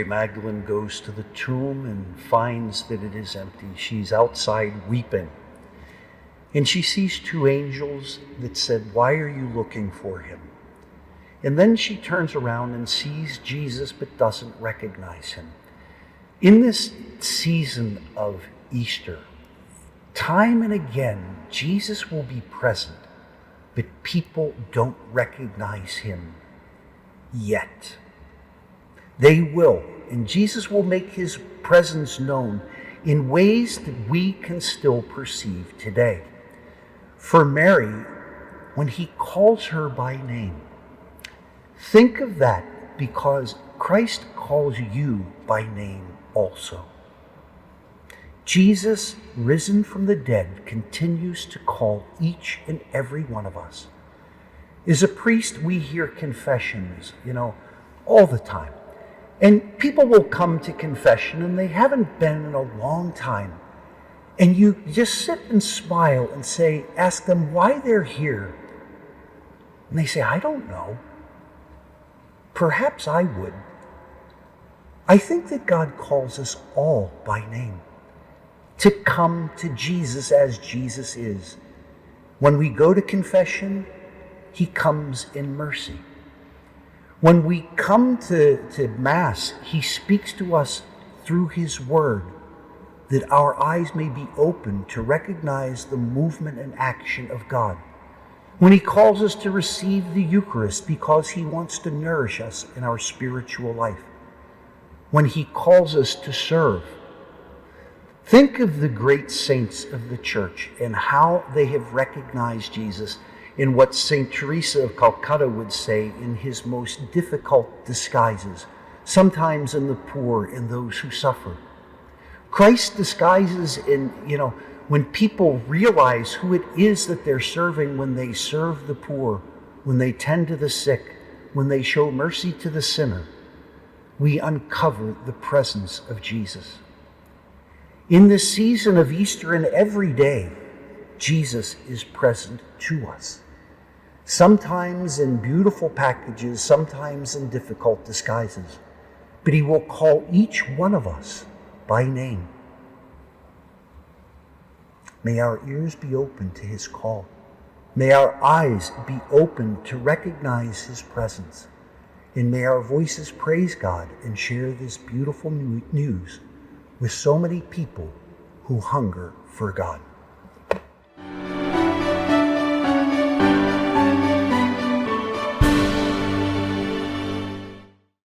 Mary Magdalene goes to the tomb and finds that it is empty. She's outside weeping. And she sees two angels that said, "Why are you looking for him?" And then she turns around and sees Jesus but doesn't recognize him. In this season of Easter, time and again, Jesus will be present, but people don't recognize him yet. They will, and Jesus will make his presence known in ways that we can still perceive today. For Mary, when he calls her by name, think of that, because Christ calls you by name also. Jesus, risen from the dead, continues to call each and every one of us. As a priest, we hear confessions, all the time. And people will come to confession and they haven't been in a long time. And you just sit and smile and ask them why they're here. And they say, "I don't know. Perhaps I would." I think that God calls us all by name to come to Jesus as Jesus is. When we go to confession, he comes in mercy. When we come to Mass, he speaks to us through his word, that our eyes may be open to recognize the movement and action of God. When he calls us to receive the Eucharist because he wants to nourish us in our spiritual life. When he calls us to serve. Think of the great saints of the church and how they have recognized Jesus in what St. Teresa of Calcutta would say in his most difficult disguises, sometimes in the poor and those who suffer. Christ disguises when people realize who it is that they're serving, when they serve the poor, when they tend to the sick, when they show mercy to the sinner, we uncover the presence of Jesus. In this season of Easter and every day, Jesus is present to us. Sometimes in beautiful packages, sometimes in difficult disguises. But he will call each one of us by name. May our ears be open to his call. May our eyes be open to recognize his presence. And may our voices praise God and share this beautiful news with so many people who hunger for God.